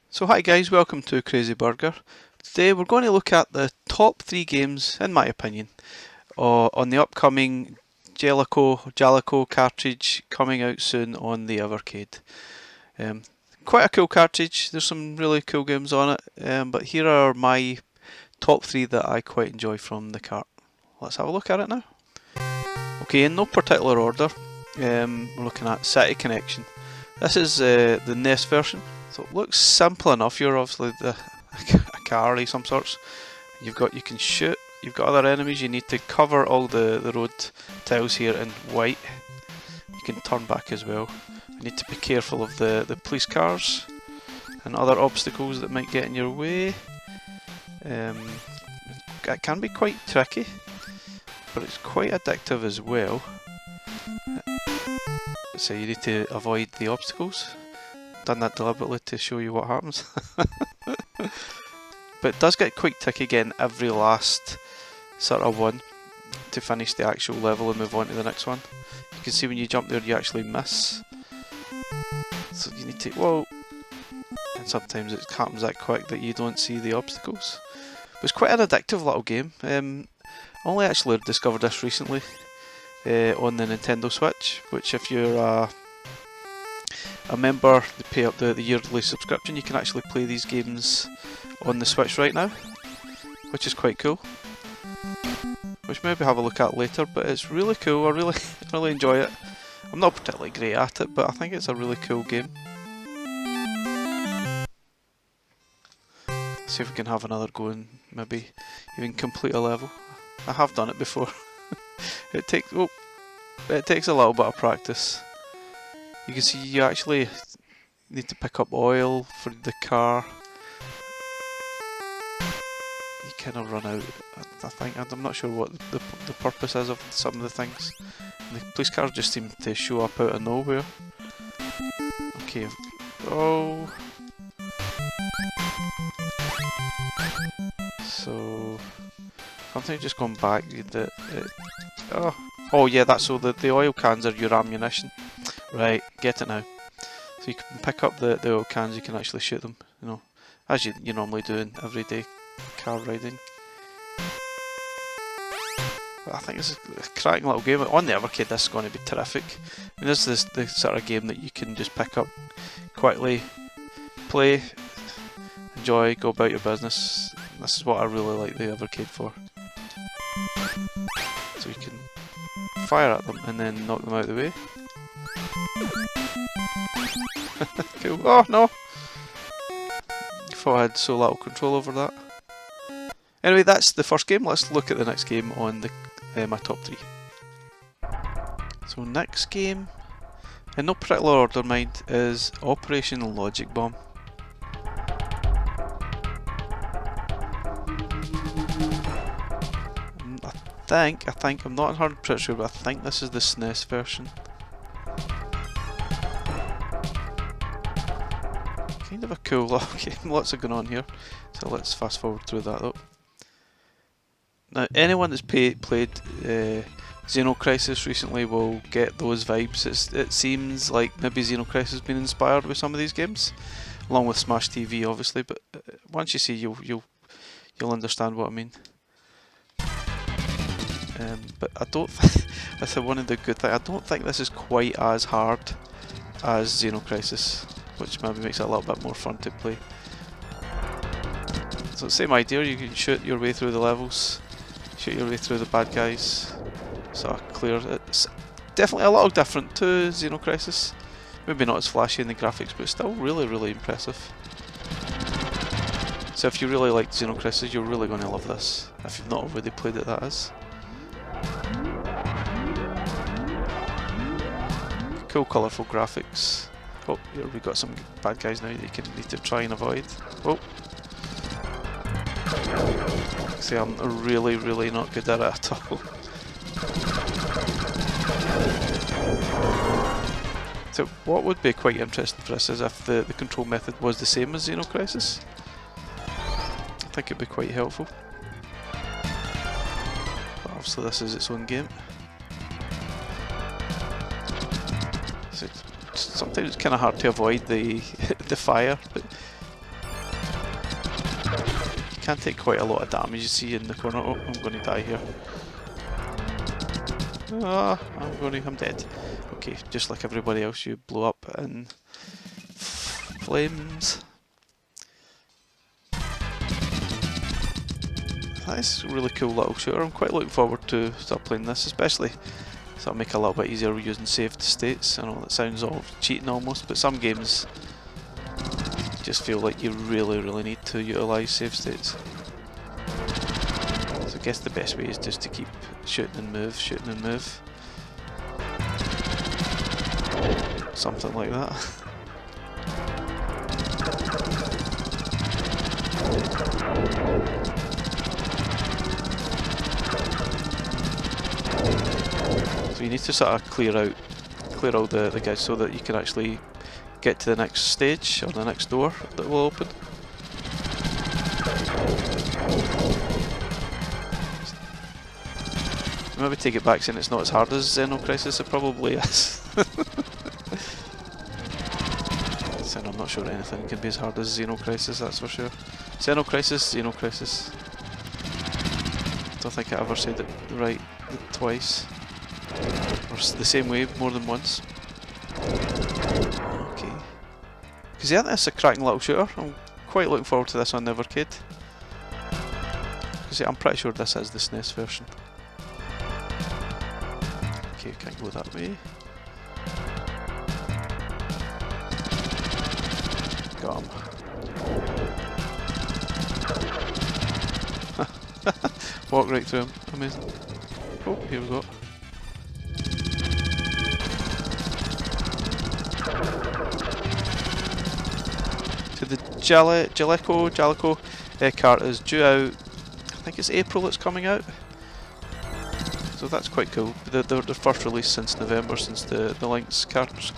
So hi guys, welcome to Crazy Burger. Today we're going to look at the top 3 games, in my opinion, on the upcoming Jaleco cartridge coming out soon on the Evercade. Um, Quite a cool cartridge, there's some really cool games on it, but here are my top 3 that I quite enjoy from the cart. Let's have a look at it now. Okay, in no particular order, we're looking at Seti Connection. This is the NES version. So it looks simple enough. You're obviously a car of some sorts. You can shoot. You've got other enemies. You need to cover all the road tiles here in white. You can turn back as well. You need to be careful of the police cars and other obstacles that might get in your way. It can be quite tricky, but it's quite addictive as well. So you need to avoid the obstacles. Done that deliberately to show you what happens. But it does get quite tricky again every last sort of one to finish the actual level and move on to the next one. You can see when you jump there you actually miss. So you need to, and sometimes it happens that quick that you don't see the obstacles. But it's quite an addictive little game. I only actually discovered this recently on the Nintendo Switch, which if you're a member, they pay up the yearly subscription, you can actually play these games on the Switch right now, which is quite cool. Which maybe have a look at later, but it's really cool. I really enjoy it. I'm not particularly great at it, but I think it's a really cool game. See if we can have another go and maybe even complete a level. I have done it before. It takes a little bit of practice. You can see you actually need to pick up oil for the car. You kind of run out, I think. I'm not sure what the purpose is of some of the things. And the police cars just seem to show up out of nowhere. Okay, oh. So, something just gone back. Oh yeah, that's so the oil cans are your ammunition. Right, get it now. So you can pick up the oil cans, you can actually shoot them, you know, as you normally do in everyday car riding. But I think it's a cracking little game. On the Evercade this is going to be terrific. I mean, this is the sort of game that you can just pick up quickly, play, enjoy, go about your business. This is what I really like the Evercade for. So you can fire at them and then knock them out of the way. Cool. Oh no! Thought I had so little control over that. Anyway, that's the first game. Let's look at the next game on my top 3. So next game, in no particular order mind, is Operation Logic Bomb. I think, I'm not 100% sure, but I think this is the SNES version. Kind of a cool little game, lots of going on here, so let's fast forward through that though. Now anyone that's played Xenocrisis recently will get those vibes. It seems like maybe Xenocrisis has been inspired with some of these games, along with Smash TV obviously, but once you see you'll understand what I mean. But I don't that's one of the good things, I don't think this is quite as hard as Xenocrisis, which maybe makes it a little bit more fun to play. So same idea, you can shoot your way through the levels, shoot your way through the bad guys, sort of clear. It's definitely a little different to Xenocrisis, maybe not as flashy in the graphics, but still really impressive. So if you really liked Xenocrisis, you're really going to love this, if you've not already played it, that is. Cool colourful graphics. Oh, here we got some bad guys now that you need to try and avoid. Oh! See, I'm really not good at it at all. So what would be quite interesting for us is if the control method was the same as Xenocrisis. I think it'd be quite helpful. But obviously this is its own game. So sometimes it's kind of hard to avoid the fire, but can take quite a lot of damage, you see in the corner. Oh, I'm going to die here. Ah, I'm dead. Okay, just like everybody else, you blow up in flames. That's a really cool little shooter. I'm quite looking forward to start playing this, especially so it'll make it a little bit easier using saved states. I know that sounds all cheating almost, but some games just feel like you really need to utilise save states. So I guess the best way is just to keep shooting and move. Something like that. So you need to sort of clear all the guys so that you can actually get to the next stage or the next door that will open. Maybe take it back saying it's not as hard as Xeno Crisis, it probably is. So I'm not sure anything can be as hard as Xeno Crisis, that's for sure. Xeno Crisis. Don't think I ever said it right twice. Or the same way more than once. Okay. Because yeah, that's a cracking little shooter. I'm quite looking forward to this on the Evercade. Because yeah, I'm pretty sure this is the SNES version. Okay, can't go that way. Got him. Walk right through him. Amazing. Oh, here we go. So the Jaleco cart is due out, I think it's April it's coming out. So that's quite cool. They're the first release since November, since the Lynx carts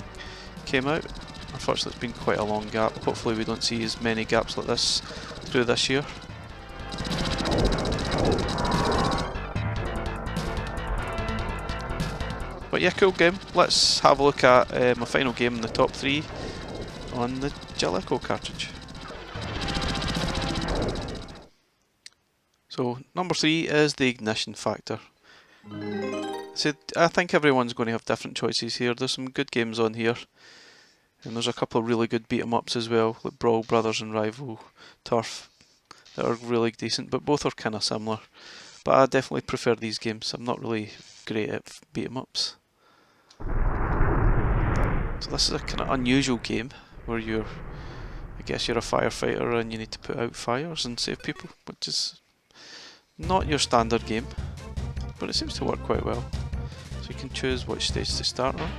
came out. Unfortunately it's been quite a long gap. Hopefully we don't see as many gaps like this through this year. But yeah, cool game. Let's have a look at my final game in the top 3 on the Jaleco cartridge. So number 3 is the ignition factor. So I think everyone's going to have different choices here. There's some good games on here, and there's a couple of really good beat 'em ups as well, like Brawl Brothers and Rival Turf, that are really decent, but both are kind of similar. But I definitely prefer these games. I'm not really great at beat 'em ups. So this is a kind of unusual game where I guess you're a firefighter and you need to put out fires and save people, which is not your standard game, but it seems to work quite well. So you can choose which stage to start on.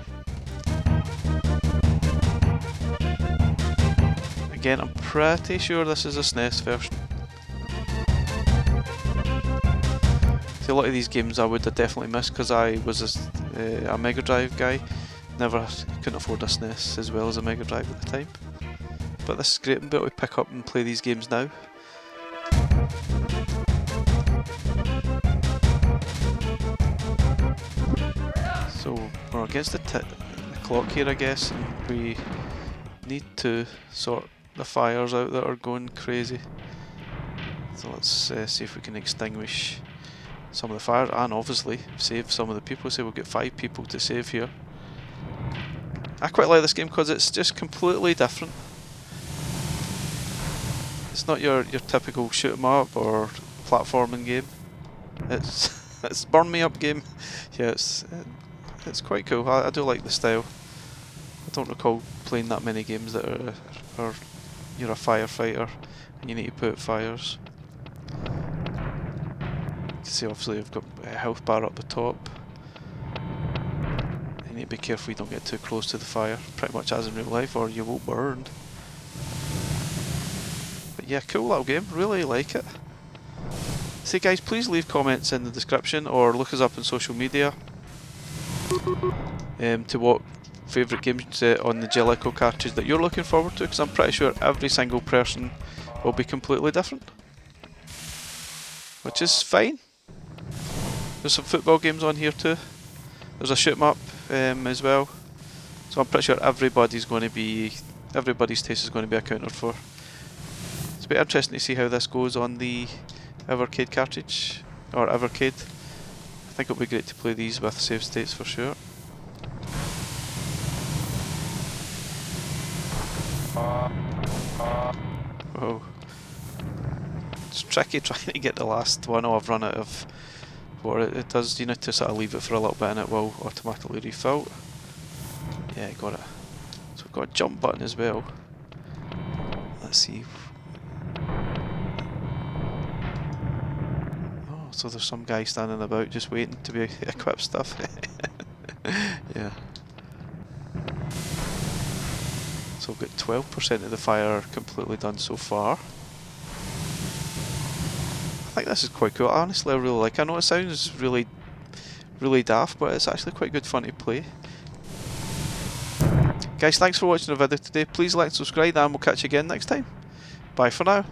Again, I'm pretty sure this is a SNES version. See, a lot of these games I would have definitely missed because I was a Mega Drive guy. Couldn't afford a SNES as well as a Mega Drive at the time. But this is great, I'm able to pick up and play these games now. So we're against the clock here, I guess, and we need to sort the fires out that are going crazy. So let's see if we can extinguish some of the fires and obviously save some of the people. So we'll get 5 people to save here. I quite like this game because it's just completely different. It's not your typical shoot 'em up or platforming game. It's burn me up game. Yeah, it's quite cool. I do like the style. I don't recall playing that many games that are you're a firefighter and you need to put out fires. You can see obviously I've got a health bar up the top. You need to be careful you don't get too close to the fire, pretty much as in real life, or you will burn. But yeah, cool little game, really like it. So guys, please leave comments in the description or look us up on social media to what favourite games on the Jaleco cartridge that you're looking forward to, because I'm pretty sure every single person will be completely different. Which is fine. There's some football games on here too. There's a shoot 'em up as well. So I'm pretty sure everybody's taste is going to be accounted for. be interesting to see how this goes on the Evercade cartridge, or Evercade. I think it'll be great to play these with save states for sure. Oh. It's tricky trying to get the last one. Oh, I've run out of what it does. You need to sort of leave it for a little bit and it will automatically refill. Yeah, got it. So we've got a jump button as well. Let's see. Oh, so there's some guy standing about just waiting to be equipped stuff. Yeah. So we've got 12% of the fire completely done so far. I think this is quite cool. Honestly, I really like it. I know it sounds really daft, but it's actually quite good fun to play. Guys, thanks for watching the video today. Please like and subscribe, and we'll catch you again next time. Bye for now.